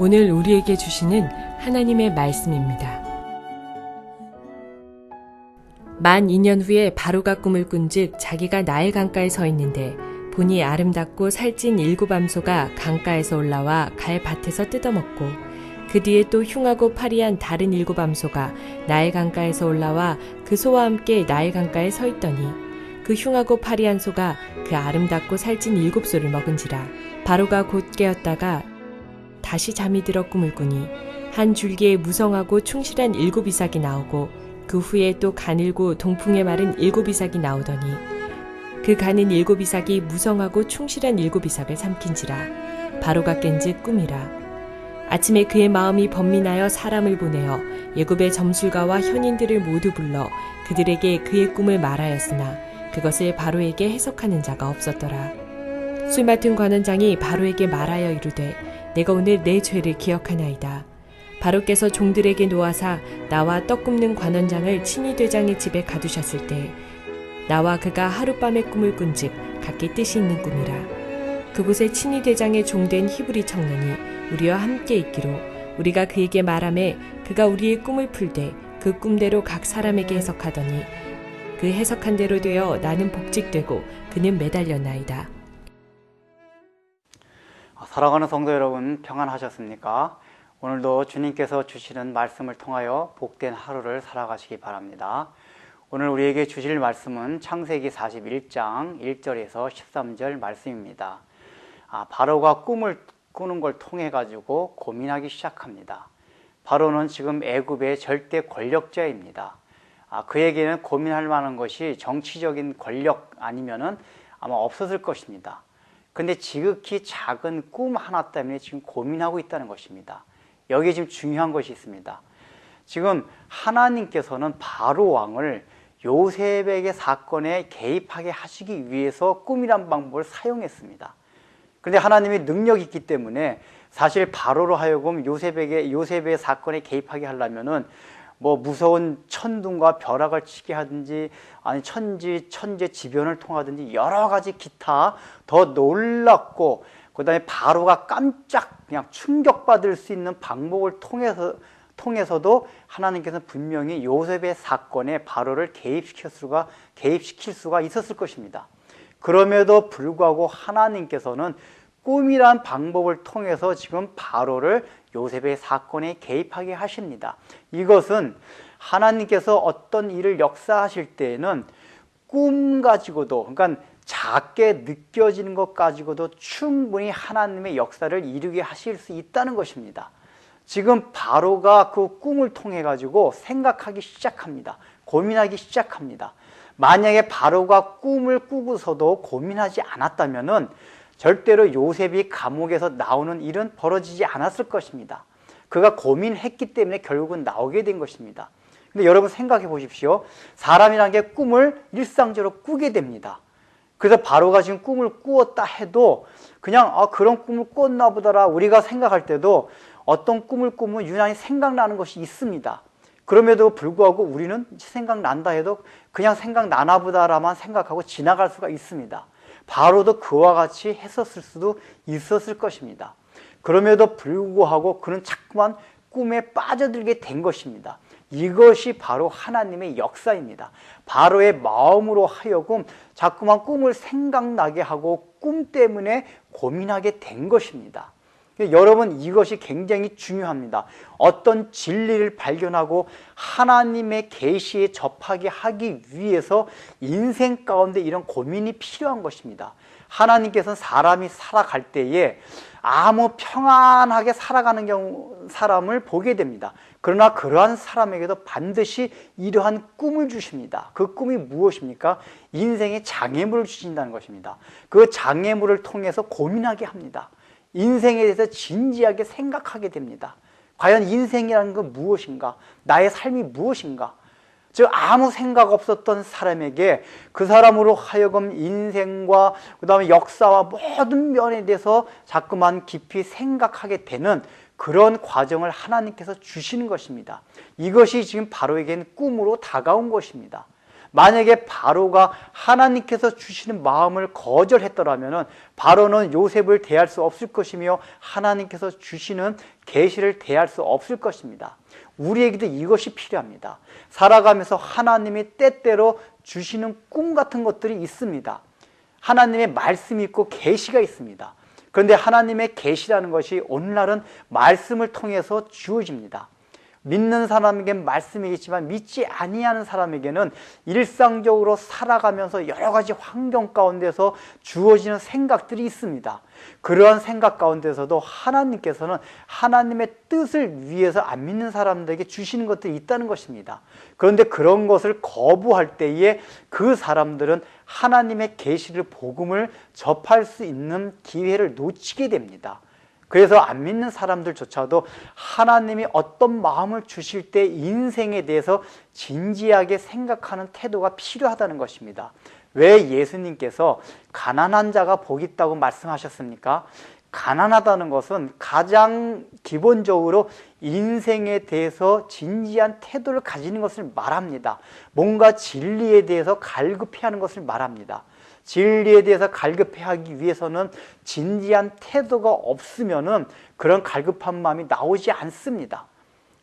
오늘 우리에게 주시는 하나님의 말씀입니다. 만 2년 후에 바로가 꿈을 꾼즉 자기가 나일 강가에 서 있는데 보니 아름답고 살찐 7암소가 강가에서 올라와 갈 밭에서 뜯어먹고 그 뒤에 또 흉하고 파리한 다른 7암소가 나일 강가에서 올라와 그 소와 함께 나일 강가에 서 있더니 그 흉하고 파리한 소가 그 아름답고 살찐 7소를 먹은지라. 바로가 곧 깨었다가 다시 잠이 들어 꿈을 꾸니 한 줄기에 무성하고 충실한 7이삭이 나오고 그 후에 또 가늘고 동풍에 마른 7이삭이 나오더니 그 가는 7이삭이 무성하고 충실한 7이삭을 삼킨지라. 바로가 깬즉 꿈이라. 아침에 그의 마음이 번민하여 사람을 보내어 애굽의 점술가와 현인들을 모두 불러 그들에게 그의 꿈을 말하였으나 그것을 바로에게 해석하는 자가 없었더라. 술 맡은 관원장이 바로에게 말하여 이르되 내가 오늘 내 죄를 기억하나이다. 바로께서 종들에게 놓아사 나와 떡 굽는 관원장을 친위대장의 집에 가두셨을 때 나와 그가 하룻밤에 꿈을 꾼즉 각기 뜻이 있는 꿈이라. 그곳에 친위대장의 종된 히브리 청년이 우리와 함께 있기로 우리가 그에게 말하매 그가 우리의 꿈을 풀되 그 꿈대로 각 사람에게 해석하더니 그 해석한 대로 되어 나는 복직되고 그는 매달렸나이다. 사랑하는 성도 여러분, 평안하셨습니까? 오늘도 주님께서 주시는 말씀을 통하여 복된 하루를 살아가시기 바랍니다. 오늘 우리에게 주실 말씀은 창세기 41장 1절에서 13절 말씀입니다. 바로가 꿈을 꾸는 걸 통해 가지고 고민하기 시작합니다. 바로는 지금 애굽의 절대 권력자입니다. 그에게는 고민할 만한 것이 정치적인 권력 아니면은 아마 없었을 것입니다. 근데 지극히 작은 꿈 하나 때문에 지금 고민하고 있다는 것입니다. 여기에 지금 중요한 것이 있습니다. 지금 하나님께서는 바로 왕을 요셉에게 사건에 개입하게 하시기 위해서 꿈이란 방법을 사용했습니다. 그런데 하나님이 능력이 있기 때문에 사실 바로로 하여금 요셉의 사건에 개입하게 하려면은 뭐 무서운 천둥과 벼락을 치게 하든지 아니 천재 지변을 통하든지 여러 가지 기타 더 놀랍고 그다음에 바로가 깜짝 그냥 충격받을 수 있는 방법을 통해서도 하나님께서는 분명히 요셉의 사건에 바로를 개입시킬 수가 있었을 것입니다. 그럼에도 불구하고 하나님께서는 꿈이란 방법을 통해서 지금 바로를 요셉의 사건에 개입하게 하십니다. 이것은 하나님께서 어떤 일을 역사하실 때에는 꿈 가지고도, 그러니까 작게 느껴지는 것 가지고도 충분히 하나님의 역사를 이루게 하실 수 있다는 것입니다. 지금 바로가 그 꿈을 통해 가지고 생각하기 시작합니다. 고민하기 시작합니다. 만약에 바로가 꿈을 꾸고서도 고민하지 않았다면은 절대로 요셉이 감옥에서 나오는 일은 벌어지지 않았을 것입니다. 그가 고민했기 때문에 결국은 나오게 된 것입니다. 근데 여러분 생각해 보십시오. 사람이란 게 꿈을 일상적으로 꾸게 됩니다. 그래서 바로가 지금 꿈을 꾸었다 해도 그냥 그런 꿈을 꿨나 보다라 우리가 생각할 때도 어떤 꿈을 꾸면 유난히 생각나는 것이 있습니다. 그럼에도 불구하고 우리는 생각난다 해도 그냥 생각나나 보다라만 생각하고 지나갈 수가 있습니다. 바로도 그와 같이 했었을 수도 있었을 것입니다. 그럼에도 불구하고 그는 자꾸만 꿈에 빠져들게 된 것입니다. 이것이 바로 하나님의 역사입니다. 바로의 마음으로 하여금 자꾸만 꿈을 생각나게 하고 꿈 때문에 고민하게 된 것입니다. 여러분, 이것이 굉장히 중요합니다. 어떤 진리를 발견하고 하나님의 계시에 접하게 하기 위해서 인생 가운데 이런 고민이 필요한 것입니다. 하나님께서는 사람이 살아갈 때에 아무 평안하게 살아가는 사람을 보게 됩니다. 그러나 그러한 사람에게도 반드시 이러한 꿈을 주십니다. 그 꿈이 무엇입니까? 인생의 장애물을 주신다는 것입니다. 그 장애물을 통해서 고민하게 합니다. 인생에 대해서 진지하게 생각하게 됩니다. 과연 인생이라는 건 무엇인가? 나의 삶이 무엇인가? 즉 아무 생각 없었던 사람에게 그 사람으로 하여금 인생과 그 다음에 역사와 모든 면에 대해서 자꾸만 깊이 생각하게 되는 그런 과정을 하나님께서 주시는 것입니다. 이것이 지금 바로에게는 꿈으로 다가온 것입니다. 만약에 바로가 하나님께서 주시는 마음을 거절했더라면 바로는 요셉을 대할 수 없을 것이며 하나님께서 주시는 계시를 대할 수 없을 것입니다. 우리에게도 이것이 필요합니다. 살아가면서 하나님이 때때로 주시는 꿈 같은 것들이 있습니다. 하나님의 말씀이 있고 계시가 있습니다. 그런데 하나님의 계시라는 것이 오늘날은 말씀을 통해서 주어집니다. 믿는 사람에게는 말씀이겠지만 믿지 아니하는 사람에게는 일상적으로 살아가면서 여러 가지 환경 가운데서 주어지는 생각들이 있습니다. 그러한 생각 가운데서도 하나님께서는 하나님의 뜻을 위해서 안 믿는 사람들에게 주시는 것들이 있다는 것입니다. 그런데 그런 것을 거부할 때에 그 사람들은 하나님의 계시를 복음을 접할 수 있는 기회를 놓치게 됩니다. 그래서 안 믿는 사람들조차도 하나님이 어떤 마음을 주실 때 인생에 대해서 진지하게 생각하는 태도가 필요하다는 것입니다. 왜 예수님께서 가난한 자가 복이 있다고 말씀하셨습니까? 가난하다는 것은 가장 기본적으로 인생에 대해서 진지한 태도를 가지는 것을 말합니다. 뭔가 진리에 대해서 갈급해하는 것을 말합니다. 진리에 대해서 갈급해하기 위해서는 진지한 태도가 없으면은 그런 갈급한 마음이 나오지 않습니다.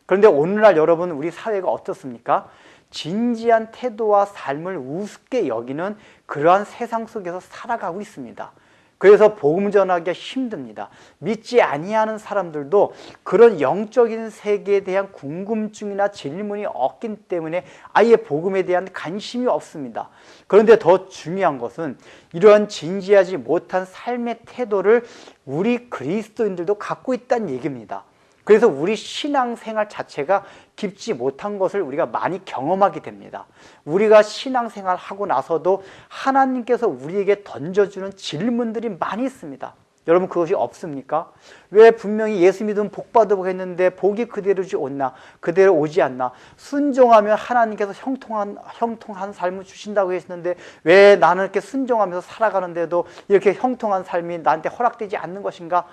그런데 오늘날 여러분, 우리 사회가 어떻습니까? 진지한 태도와 삶을 우습게 여기는 그러한 세상 속에서 살아가고 있습니다. 그래서 복음 전하기가 힘듭니다. 믿지 아니하는 사람들도 그런 영적인 세계에 대한 궁금증이나 질문이 없기 때문에 아예 복음에 대한 관심이 없습니다. 그런데 더 중요한 것은 이러한 진지하지 못한 삶의 태도를 우리 그리스도인들도 갖고 있다는 얘기입니다. 그래서 우리 신앙생활 자체가 깊지 못한 것을 우리가 많이 경험하게 됩니다. 우리가 신앙생활 하고 나서도 하나님께서 우리에게 던져주는 질문들이 많이 있습니다. 여러분, 그것이 없습니까? 왜 분명히 예수 믿으면 복 받으라고 했는데 복이 그대로 오지 않나? 순종하면 하나님께서 형통한 삶을 주신다고 했는데 왜 나는 이렇게 순종하면서 살아가는데도 이렇게 형통한 삶이 나한테 허락되지 않는 것인가?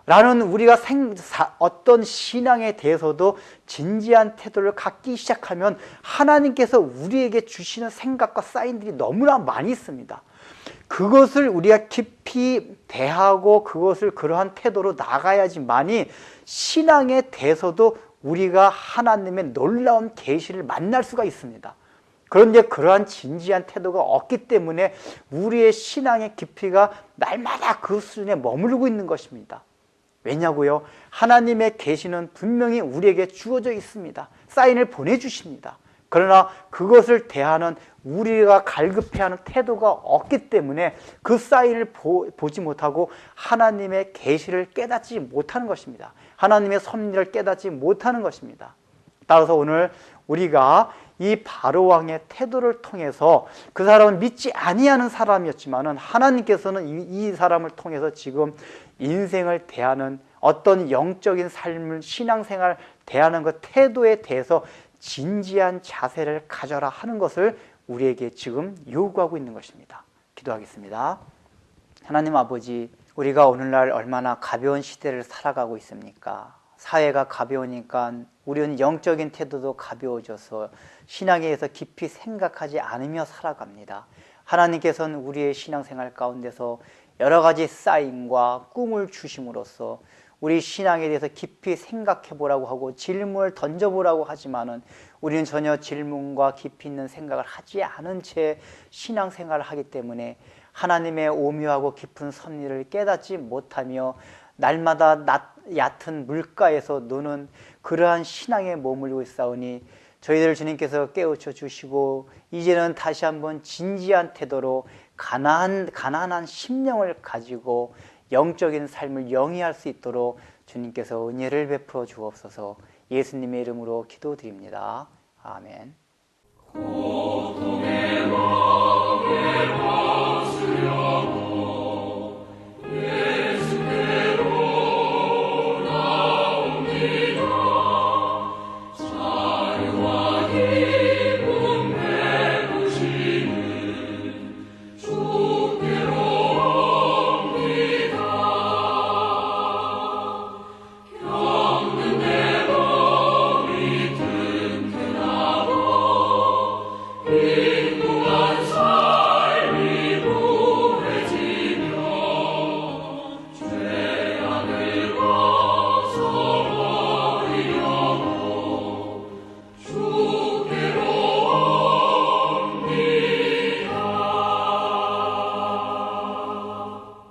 라는 우리가 어떤 신앙에 대해서도 진지한 태도를 갖기 시작하면 하나님께서 우리에게 주시는 생각과 사인들이 너무나 많이 있습니다. 그것을 우리가 깊이 대하고 그것을 그러한 태도로 나가야지만이 신앙에 대해서도 우리가 하나님의 놀라운 계시를 만날 수가 있습니다. 그런데 그러한 진지한 태도가 없기 때문에 우리의 신앙의 깊이가 날마다 그 수준에 머무르고 있는 것입니다. 왜냐고요? 하나님의 계시는 분명히 우리에게 주어져 있습니다. 사인을 보내주십니다. 그러나 그것을 대하는 우리가 갈급해하는 태도가 없기 때문에 그 사인을 보지 못하고 하나님의 계시를 깨닫지 못하는 것입니다. 하나님의 섭리를 깨닫지 못하는 것입니다. 따라서 오늘 우리가 이 바로왕의 태도를 통해서 그 사람은 믿지 아니하는 사람이었지만은 하나님께서는 이 사람을 통해서 지금 인생을 대하는 어떤 영적인 삶을 신앙생활 대하는 그 태도에 대해서 진지한 자세를 가져라 하는 것을 우리에게 지금 요구하고 있는 것입니다. 기도하겠습니다. 하나님 아버지, 우리가 오늘날 얼마나 가벼운 시대를 살아가고 있습니까? 사회가 가벼우니까 우리는 영적인 태도도 가벼워져서 신앙에 대해서 깊이 생각하지 않으며 살아갑니다. 하나님께서는 우리의 신앙생활 가운데서 여러 가지 사인과 꿈을 주심으로써 우리 신앙에 대해서 깊이 생각해 보라고 하고 질문을 던져보라고 하지만은 우리는 전혀 질문과 깊이 있는 생각을 하지 않은 채 신앙생활을 하기 때문에 하나님의 오묘하고 깊은 섭리를 깨닫지 못하며 날마다 얕은 물가에서 노는 그러한 신앙에 머물고 있사오니 저희들 주님께서 깨우쳐 주시고 이제는 다시 한번 진지한 태도로 가난한 심령을 가지고 영적인 삶을 영위할 수 있도록 주님께서 은혜를 베풀어 주옵소서. 예수님의 이름으로 기도드립니다. 아멘.